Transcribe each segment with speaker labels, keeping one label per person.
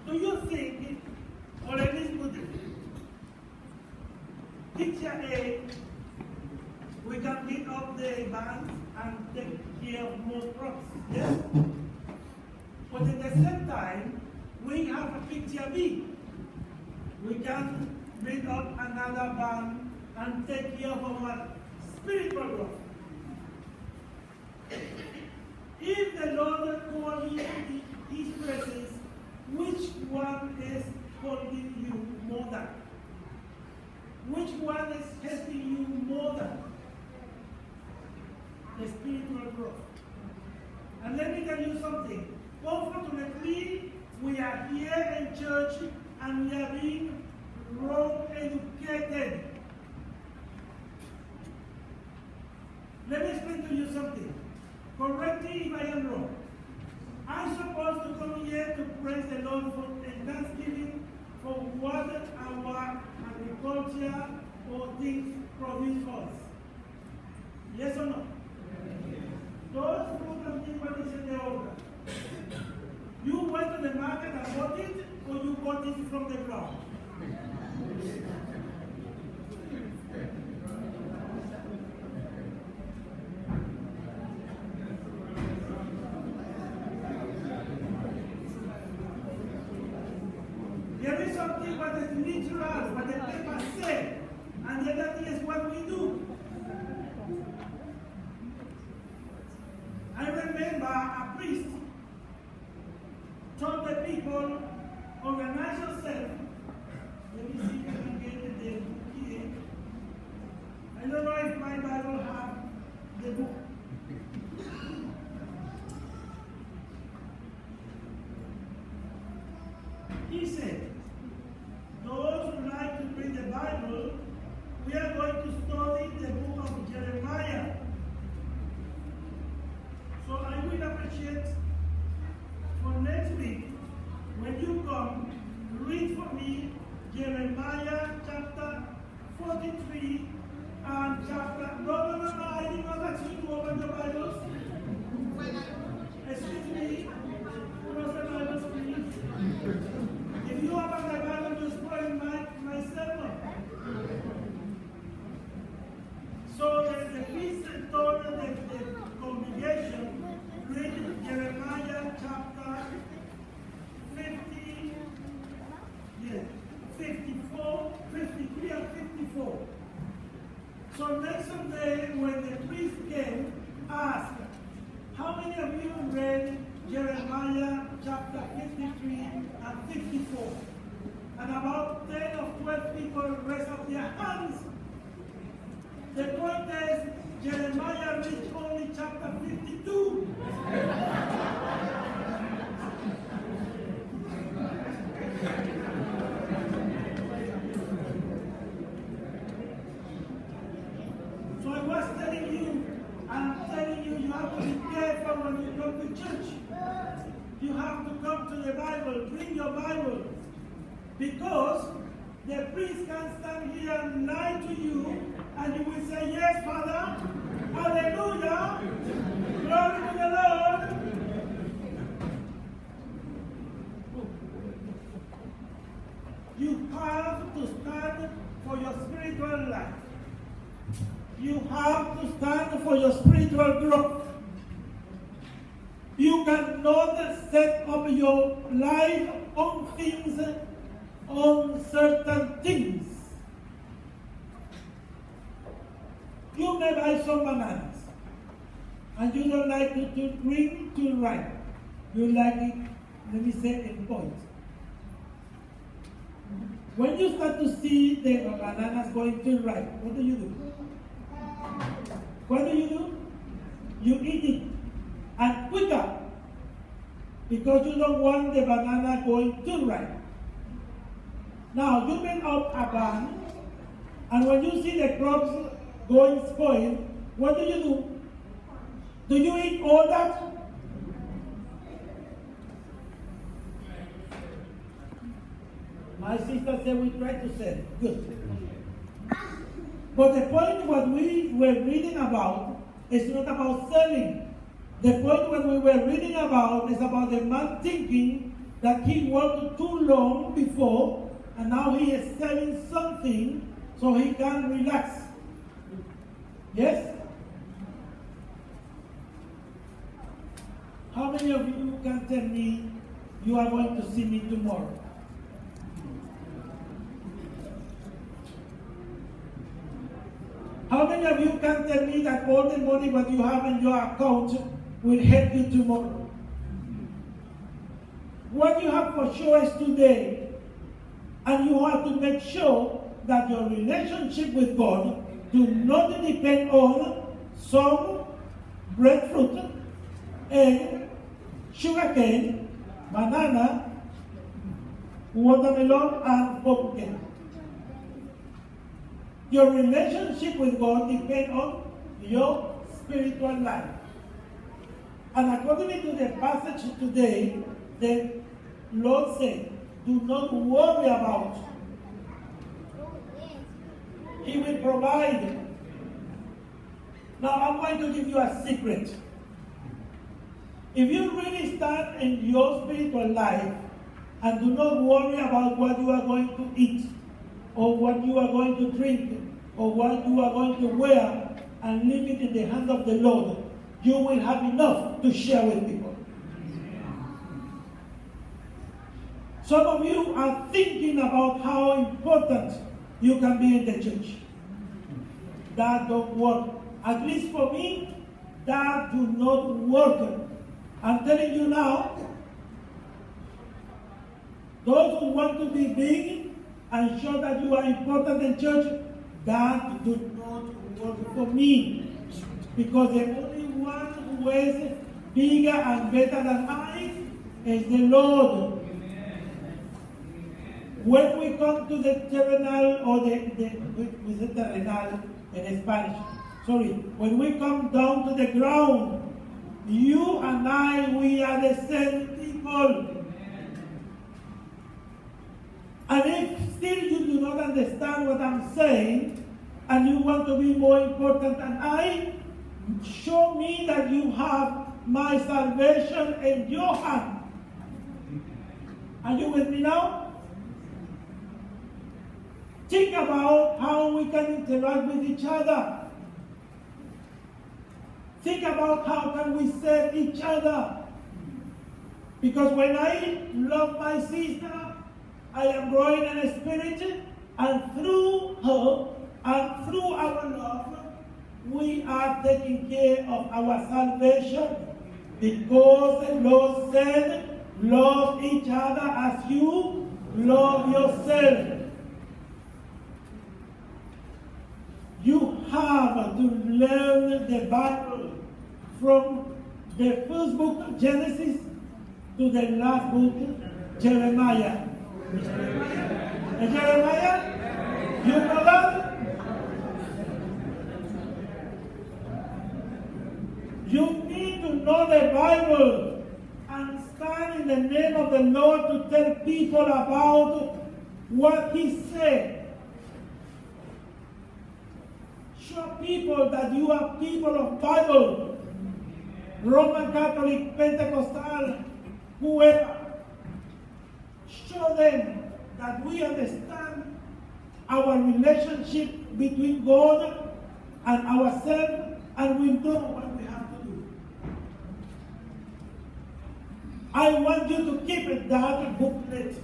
Speaker 1: Do you think, or let me put it, picture A, we can beat up the bands and take care of more crops, yes? But at the same time, we have a picture B. We can build up another band and take care of our spiritual growth. If the Lord calls you in His presence, which one is holding you more than? Which one is helping you more than? The spiritual growth. And let me tell you something. Unfortunately, we are here in church and we are being wrong educated. Let me explain to you something. Correct me if I am wrong. I'm supposed to come here to praise the Lord for thanksgiving for what our agriculture or things produce for us. Yes or no? Those fruit and things what is in the order. You went to the market and bought it, or you bought it from the ground? There is something what is literal, what the paper said, and the other thing is what we do. I remember a priest told the people, organize yourself. Let me see if I can get the book here. I don't know if my Bible has the book. He said, those who like to read the Bible, we are going to study the book of Jeremiah. So I will appreciate for next week, when you come, read for me Jeremiah chapter 43 and chapter. No, I did not ask you to open your Bibles. Excuse me. Close the Bibles, please. If you open the Bible, you spoil my sermon. So the priest told the congregation, read Jeremiah chapter 50, 54, 53 and 54. So next Sunday, when the priest came, asked, how many of you read Jeremiah chapter 53 and 54? And about 10 or 12 people raised up their hands. The point is, Jeremiah reached only chapter 52. So I was telling you, and I'm telling you, you have to be careful when you come to church. You have to come to the Bible, bring your Bible. Because the priest can stand here and lie to you, and you will say, yes, Father, hallelujah, glory to the Lord. You have to stand for your spiritual life. You have to stand for your spiritual growth. You cannot set up your life on things, on certain things. You may buy some bananas, and you don't like it too green, too ripe. You like it, let me say, in point. When you start to see the bananas going too ripe, what do you do? What do? You eat it, and quicker, because you don't want the banana going too ripe. Now, you bring up a ban, and when you see the crops going spoiled, what do? Do you eat all that? My sister said we try to sell. Good. But the point what we were reading about is not about selling. The point what we were reading about is about the man thinking that he worked too long before, and now he is selling something so he can relax. Yes? How many of you can tell me you are going to see me tomorrow? How many of you can tell me that all the money that you have in your account will help you tomorrow? What you have for sure is today, and you have to make sure that your relationship with God do not depend on some breadfruit, egg, sugarcane, banana, watermelon, and pumpkin. Your relationship with God depends on your spiritual life. And according to the passage today, the Lord said, do not worry about it. He will provide. Now I'm going to give you a secret. If you really start in your spiritual life and do not worry about what you are going to eat, or what you are going to drink, or what you are going to wear, and leave it in the hand of the Lord, you will have enough to share with people. Some of you are thinking about how important you can be in the church. That don't work. At least for me, that do not work. I'm telling you now, those who want to be big and show that you are important in church, that do not work for me. Because the only one who is bigger and better than I is the Lord. When we come to the terrenal, or we say terrenal in Spanish, sorry, when we come down to the ground, you and I, we are the same people. And if still you do not understand what I'm saying, and you want to be more important than I, show me that you have my salvation in your hand. Are you with me now? Think about how we can interact with each other. Think about how can we serve each other. Because when I love my sister, I am growing in the spirit, and through her and through our love, we are taking care of our salvation. Because the Lord said, love each other as you love yourself. You have to learn the Bible from the first book of Genesis to the last book, Jeremiah. And Jeremiah, you know that? You need to know the Bible and stand in the name of the Lord to tell people about what He said. Show people that you are people of Bible. Roman Catholic, Pentecostal, whoever. Show them that we understand our relationship between God and ourselves, and we know what we have to do. I want you to keep that booklet.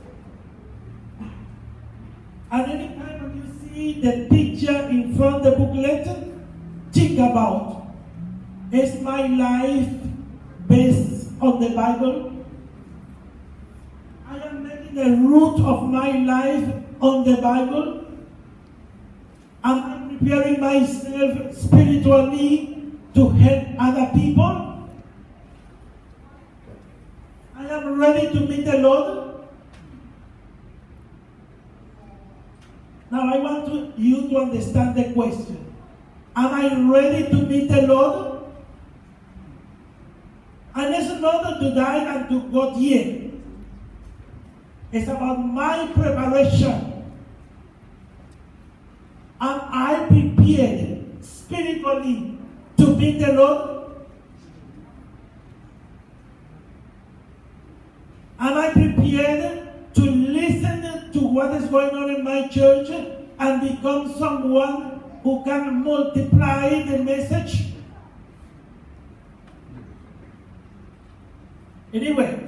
Speaker 1: And anytime when you see the picture in front of the booklet, think about, is my life based on the Bible? I am making the root of my life on the Bible? Am I preparing myself spiritually to help other people? I am ready to meet the Lord. Now I want you to understand the question. Am I ready to meet the Lord? And it's not to die and to go yet. It's about my preparation. Am I prepared spiritually to meet the Lord? Am I prepared to listen to what is going on in my church and become someone who can multiply the message? Anyway,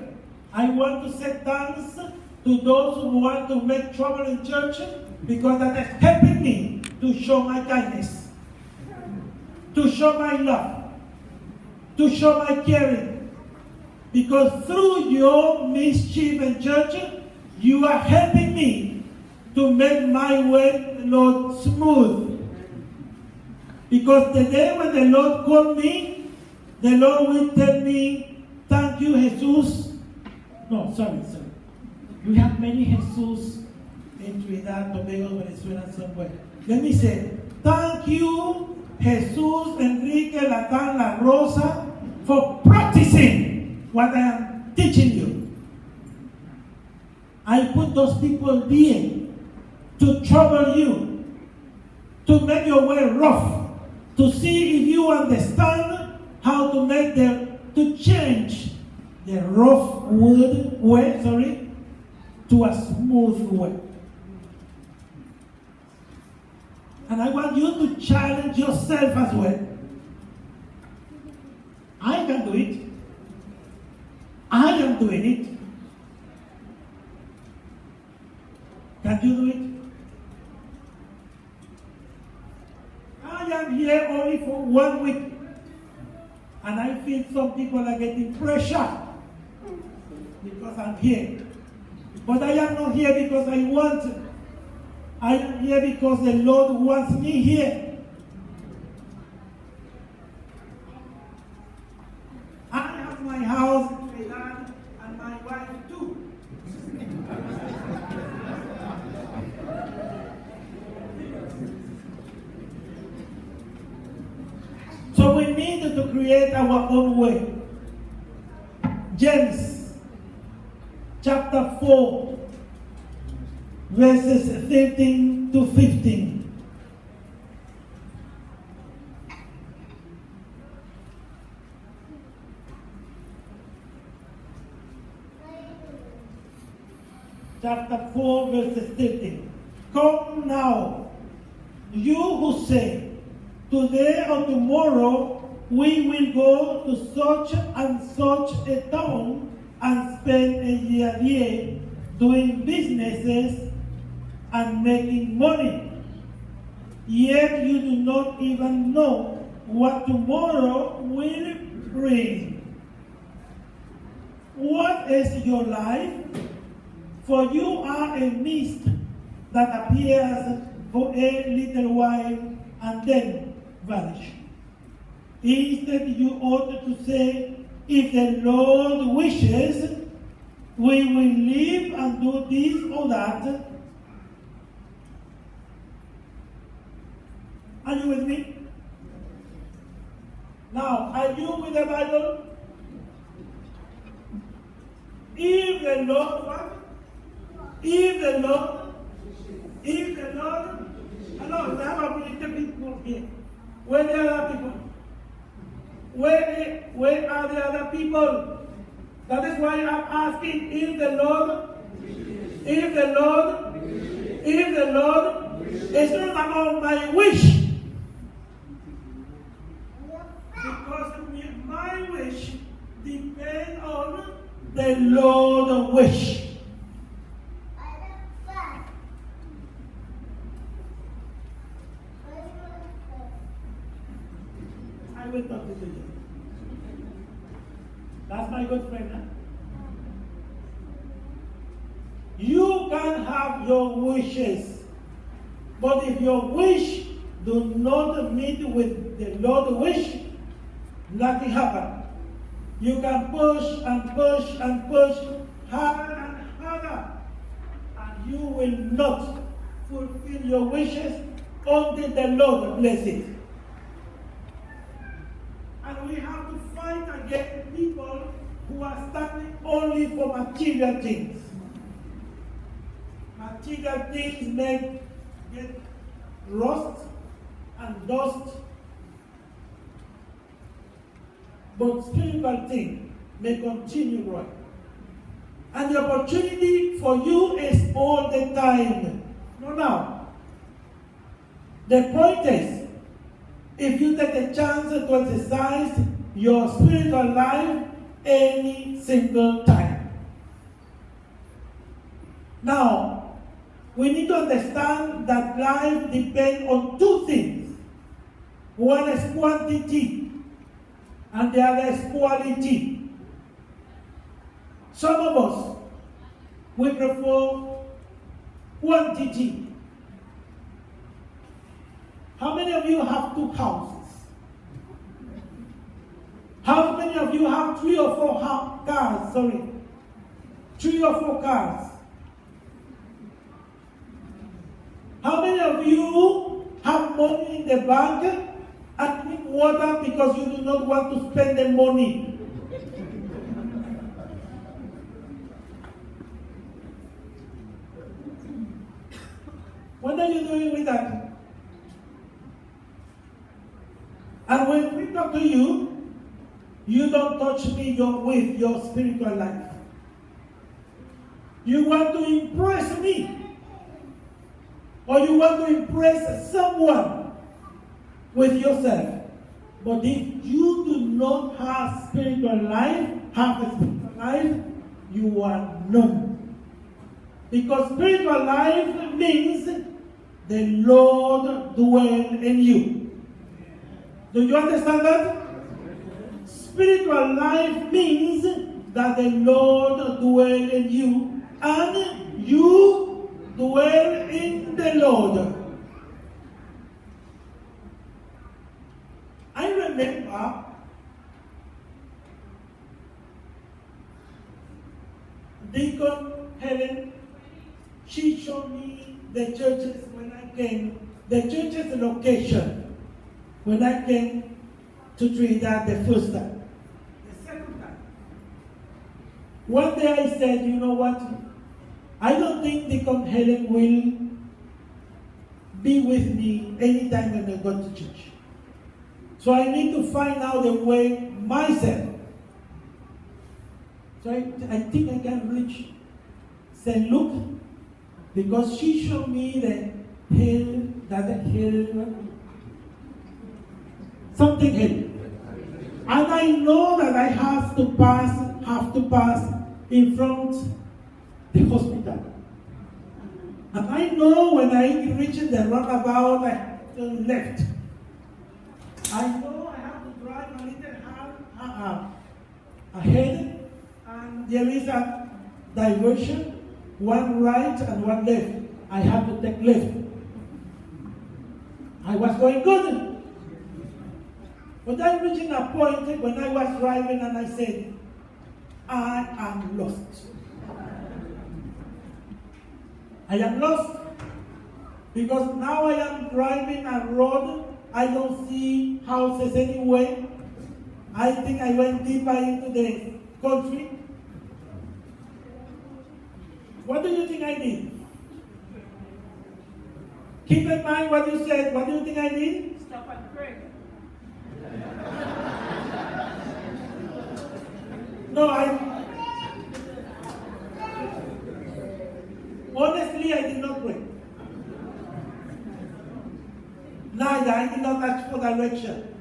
Speaker 1: I want to say thanks to those who want to make trouble in church, because that is helping me to show my kindness, to show my love, to show my caring. Because through your mischief in church, you are helping me to make my way, Lord, smooth. Because the day when the Lord called me, the Lord will tell me, thank you, Jesus. No, sorry. We have many Jesus in Trinidad, Tobago, Venezuela, somewhere. Let me say, thank you, Jesus Enrique Latan La Rosa, for practicing what I am teaching you. I put those people there to trouble you, to make your way rough, to see if you understand how to make to change the rough way, to a smooth way. And I want you to challenge yourself as well. I can do it. I am doing it. Can you do it? I am here only for 1 week. And I feel some people are getting pressure because I'm here. But I am not here because I want to. I am here because the Lord wants me here. I have my house in Trinidad and my wife too. So we need to create our own way. James chapter 4, verses 13 to 15. Chapter 4, verses 13. Come now, you who say, today or tomorrow we will go to such and such a town and spend a year doing businesses and making money. Yet you do not even know what tomorrow will bring. What is your life? For you are a mist that appears for a little while and then vanish. Instead, you ought to say, if the Lord wishes, we will live and do this or that. Are you with me? Now, are you with the Bible? If the Lord, hello, we have a little people here. Where are the other people? Where are the other people? That is why I'm asking, if the Lord is not about my wish. Because my wish depends on the Lord's wish. I will talk to you. That's my good friend. Huh? You can have your wishes, but if your wish do not meet with the Lord's wish, nothing happens. You can push and push and push harder and harder, and you will not fulfill your wishes until the Lord bless it. And we have to fight against people who are standing only for material things. Material things may get rust and dust, but spiritual things may continue growing. And the opportunity for you is all the time. No, now. The point is, if you take a chance to exercise your spiritual life any single time. Now, we need to understand that life depends on two things. One is quantity, and the other is quality. Some of us, we prefer quantity. How many of you have 2 houses? How many of you have 3 or 4 cars? 3 or 4 cars. How many of you have money in the bank and drink water because you do not want to spend the money? What are you doing with that? And when we talk to you, you don't touch me with your spiritual life. You want to impress me. Or you want to impress someone with yourself. But if you do not have spiritual life, you are none. Because spiritual life means the Lord dwells in you. Do you understand that? Spiritual life means that the Lord dwells in you and you dwell in the Lord. I remember Deacon Helen, she showed me the churches when I came, the church's location when I came to Trinidad the first time. The second time. One day I said, you know what? I don't think Deacon Helen will be with me anytime when I go to church. So I need to find out a way myself. So I think I can reach St. Luke because she showed me the hill, something hill. And I know that I have to pass in front the hospital. And I know when I reach the roundabout, I turn left. I know I have to drive a little ahead, and there is a diversion, one right and one left. I have to take left. I was going good. But I reached a point when I was driving and I said, I am lost. I am lost because now I am driving a road. I don't see houses anywhere. I think I went deeper into the country. What do you think I did? Keep in mind what you said. What do you think I did?
Speaker 2: Stop and pray.
Speaker 1: No, honestly, I did not pray. Neither, I did not ask for direction.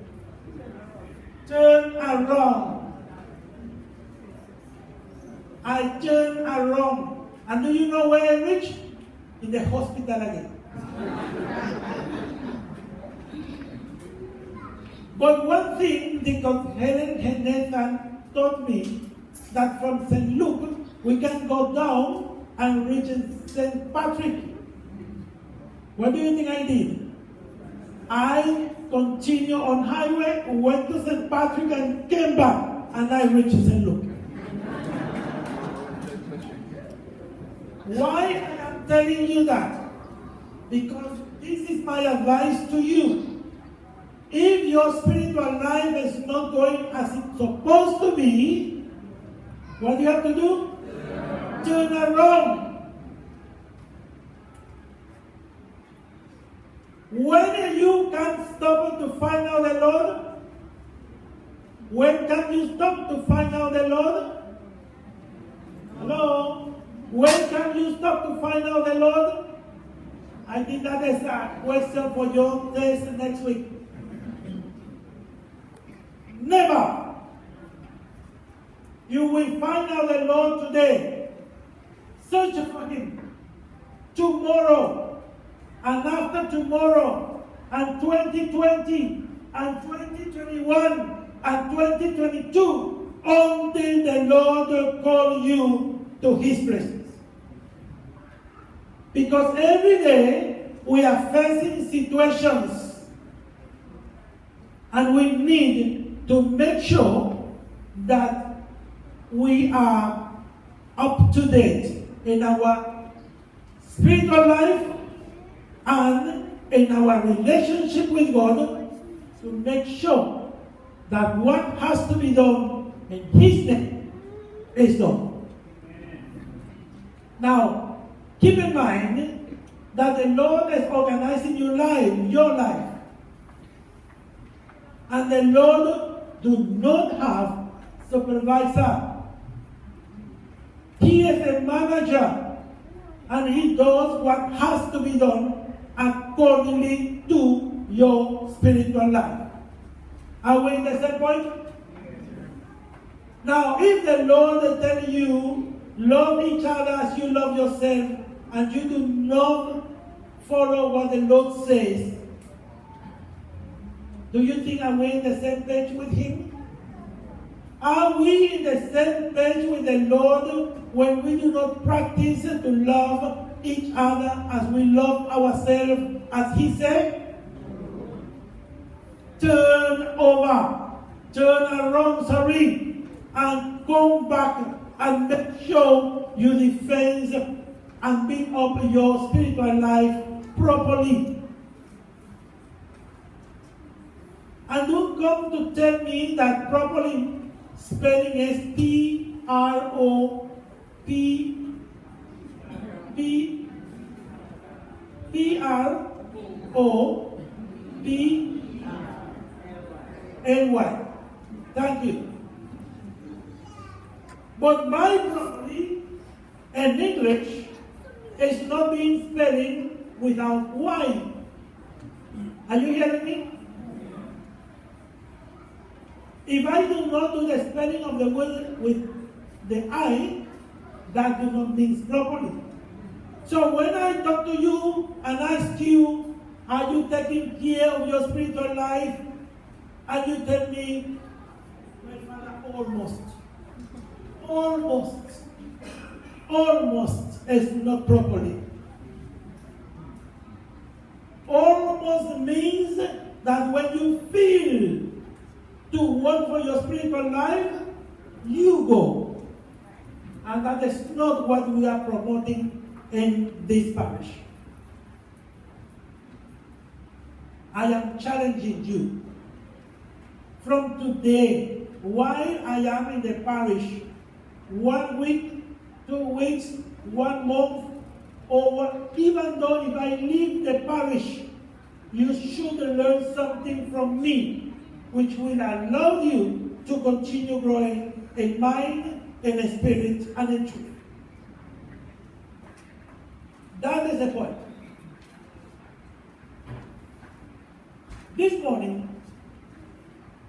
Speaker 1: Turn around. I turned around. And do you know where I reached? In the hospital again. But one thing, because Helen Nathan taught me that from St. Luke, we can go down and reach St. Patrick. What do you think I did? I continued on highway, went to St. Patrick and came back, and I reached St. Luke. Why I am telling you that? Because this is my advice to you. If your spiritual life is not going as it's supposed to be, what do you have to do? Turn around. When you can stop to find out the Lord? When can you stop to find out the Lord? Hello? When can you stop to find out the Lord? I think that is a question for your test next week. Never. You will find out the Lord today. Search for Him. Tomorrow, and after tomorrow, and 2020, and 2021, and 2022, until the Lord will call you to His presence. Because every day we are facing situations, and we need to make sure that we are up to date in our spiritual life and in our relationship with God, to make sure that what has to be done in His name is done. Now, keep in mind that the Lord is organizing your life. And the Lord do not have supervisor. He is a manager, and He does what has to be done accordingly to your spiritual life. Are we in the same point? Now, if the Lord tells you, love each other as you love yourself, and you do not follow what the Lord says, do you think are we in the same page with Him? Are we in the same page with the Lord when we do not practice to love each other as we love ourselves, as He said? Turn around, and come back and make sure you defend and build up your spiritual life properly. And don't come to tell me that properly spelling is P-R-O-P-L-Y. Thank you. But my properly in English is not being spelling without Y. Are you hearing me? If I do not do the spelling of the word with the I, that do not mean properly. So when I talk to you and ask you, are you taking care of your spiritual life? And you tell me, well, Father, almost is not properly. Almost means that when you feel to work for your spiritual life, you go. And that is not what we are promoting in this parish. I am challenging you. From today, while I am in the parish, 1 week, 2 weeks, 1 month, or even though if I leave the parish, you should learn something from me, which will allow you to continue growing in mind, in spirit, and in truth. That is the point. This morning,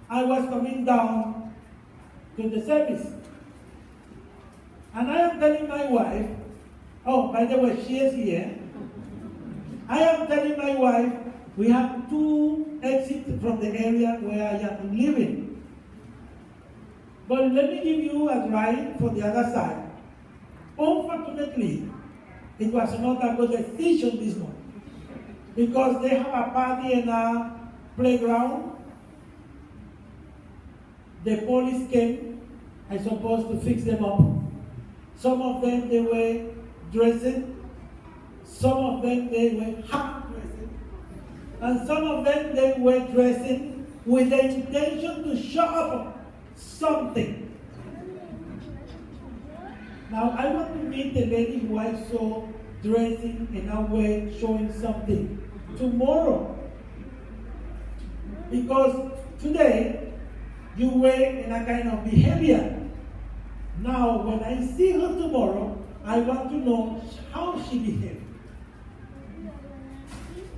Speaker 1: I was coming down to the service, and I am telling my wife, oh, by the way, she is here. I am telling my wife, we have 2 exits from the area where I am living. But let me give you a ride for the other side. Unfortunately, it was not a good decision this morning, because they have a party in a playground. The police came, I supposed to fix them up. Some of them, they were dressing. Some of them, they were half dressing. And some of them, they were dressing with the intention to show up something. Now, I want to meet the lady who I saw dressing in a way, showing something tomorrow. Because today, you were in a kind of behavior. Now, when I see her tomorrow, I want to know how she behaved.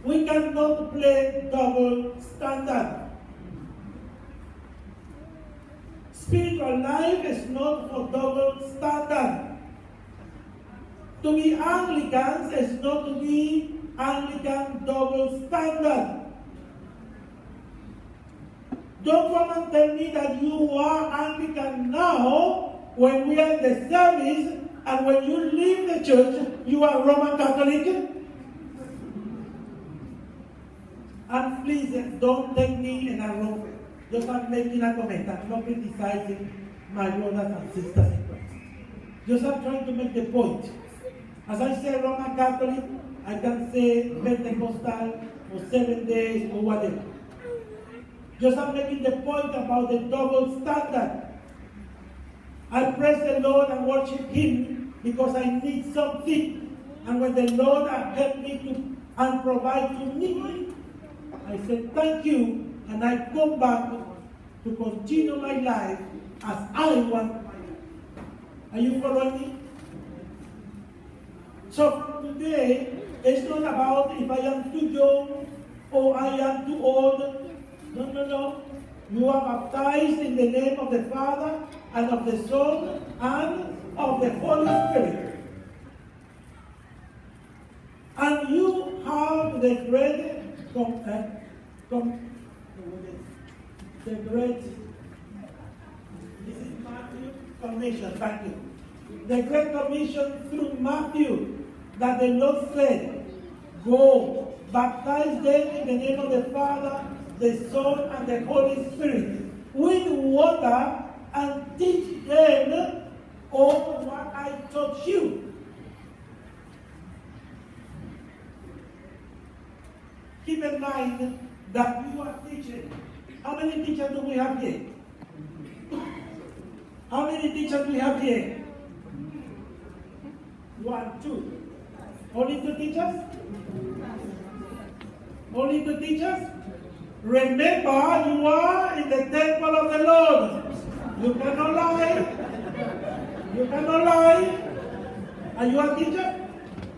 Speaker 1: We cannot play double standard. Spiritual life is not for double standard. To be Anglicans is not to be Anglican double standard. Don't come and tell me that you are Anglican now when we are in the service, and when you leave the church, you are Roman Catholic. And please don't take me in a wrong way. Just I'm making a comment. I'm not criticizing my brothers and sisters in Christ. Just I'm trying to make the point. As I say Roman Catholic, I can say Pentecostal or 7 days or whatever. Just I'm making the point about the double standard. I praise the Lord and worship Him because I need something. And when the Lord has helped me to and provide to me, I say thank you, and I come back to continue my life as I want my life. Are you following me? So today, it's not about if I am too young or I am too old. No. You are baptized in the name of the Father and of the Son and of the Holy Spirit. And you have the great this is Matthew Commission, thank you. The Great Commission through Matthew that the Lord said, go, baptize them in the name of the Father, the Son, and the Holy Spirit with water, and teach them all what I taught you. Keep in mind that you are teaching. How many teachers do we have here? How many teachers do we have here? 1, 2. Only 2 teachers? Only 2 teachers? Remember, you are in the temple of the Lord. You cannot lie. You cannot lie. Are you a teacher?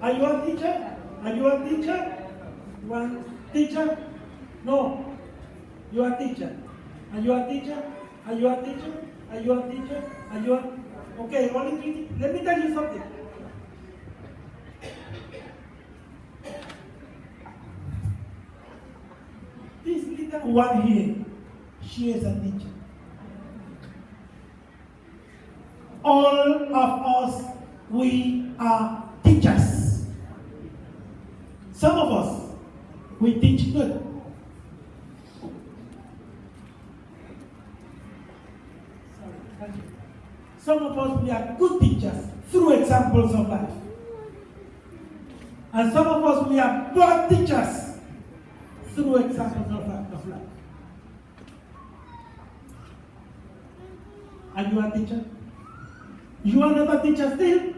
Speaker 1: Are you a teacher? Are you a teacher? One teacher? No. You are a teacher. Are you a teacher? Are you a teacher? Are you a teacher? Are you a... Okay, only 3. Let me tell you something. This little one here, she is a teacher. All of us, we are teachers. Some of us, we teach good. Some of us, we are good teachers through examples of life. And some of us, we are bad teachers through examples of life. Are you a teacher? You are not a teacher still?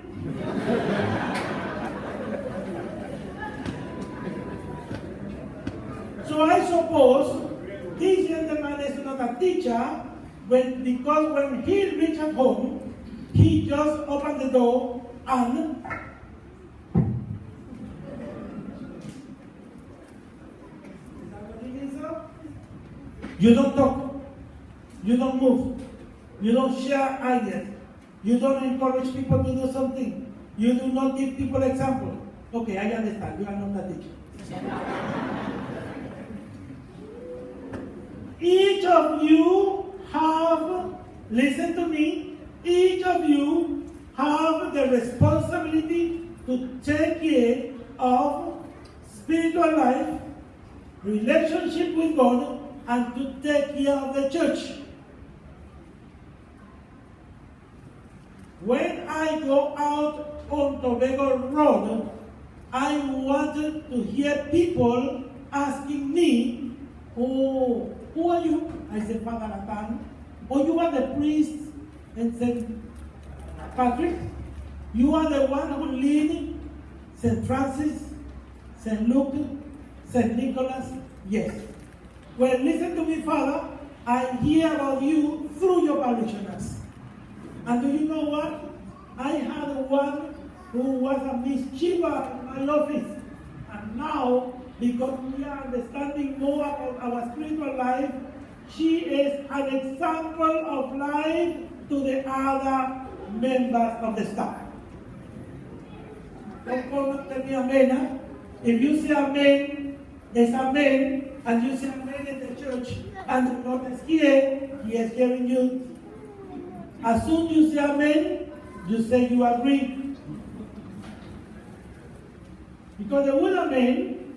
Speaker 1: So I suppose this gentleman is not a teacher because when he reached home, he just opened the door and you don't talk, you don't move, you don't share ideas, you don't encourage people to do something, you do not give people example. Okay, I understand, you are not a teacher. Each of you have, listen to me, each of you have the responsibility to take care of spiritual life, relationship with God, and to take care of the church. When I go out on Tobago Road, I wanted to hear people asking me, oh, who are you? I said, Father Latan. Oh, you are the priest in St. Patrick? You are the one who lead St. Francis, St. Luke, St. Nicholas? Yes. Well, listen to me, Father. I hear about you through your parishioners. And do you know what? I had one who was a mischievous in my office. And now, because we are understanding more about our spiritual life, she is an example of life to the other members of the staff. Don't tell me amen. If you say amen, it's amen, and you say amen in the church, and the Lord is here, He is hearing you. As soon as you say amen, you say you agree. Because the word amen,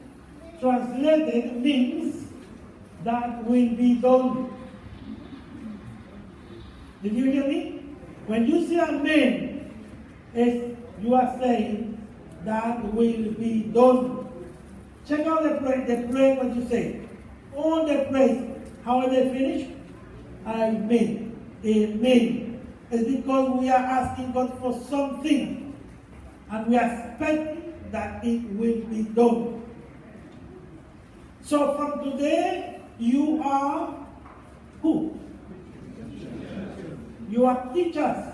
Speaker 1: translated, means that will be done. Did you hear me? When you say amen, you are saying that will be done. Check out the prayer what you say. All the praise, how are they finished? Amen. Amen. It's because we are asking God for something, and we are expecting that it will be done. So from today, you are who? You are teachers.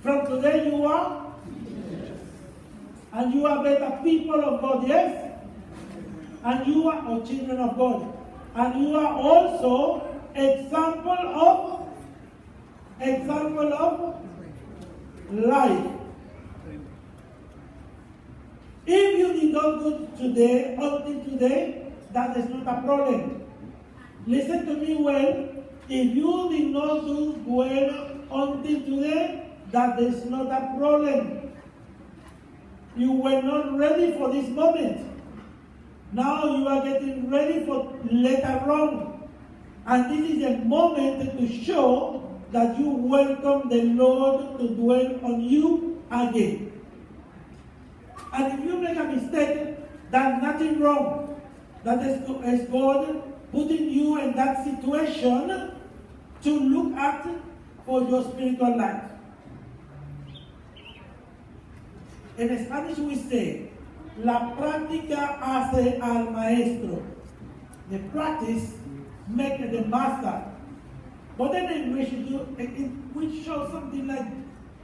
Speaker 1: From today, you are teachers. And you are better people of God, yes? And you are children of God. And you are also example of life. If you did not do today, until today, that is not a problem. Listen to me well. If you did not do well until today, that is not a problem. You were not ready for this moment. Now you are getting ready for later on. And this is a moment to show that you welcome the Lord to dwell on you again. And if you make a mistake, that's nothing wrong. That is God putting you in that situation to look at for your spiritual life. En Spanish we say, la práctica hace al maestro. The practice makes the master. But in English, it will show something like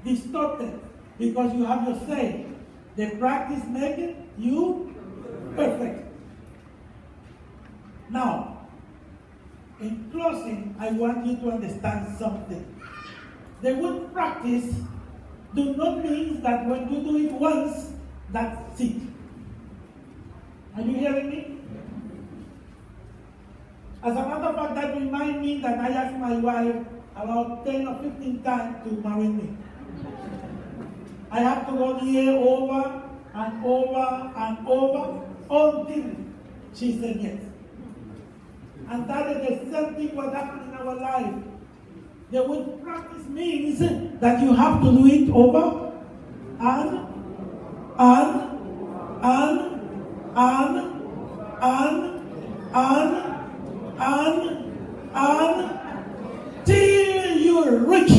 Speaker 1: distorted because you have your say. The practice makes you perfect. Now, in closing, I want you to understand something. The word practice do not mean that when you do it once, that's it. Are you hearing me? As a matter of fact, that reminds me that I asked my wife about 10 or 15 times to marry me. I have to go here over and over and over until she said yes. And that is the same thing what happened in our life. The word practice means that you have to do it over and till you reach.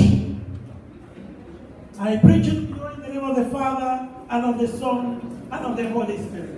Speaker 1: I preach it to you in the name of the Father and of the Son and of the Holy Spirit.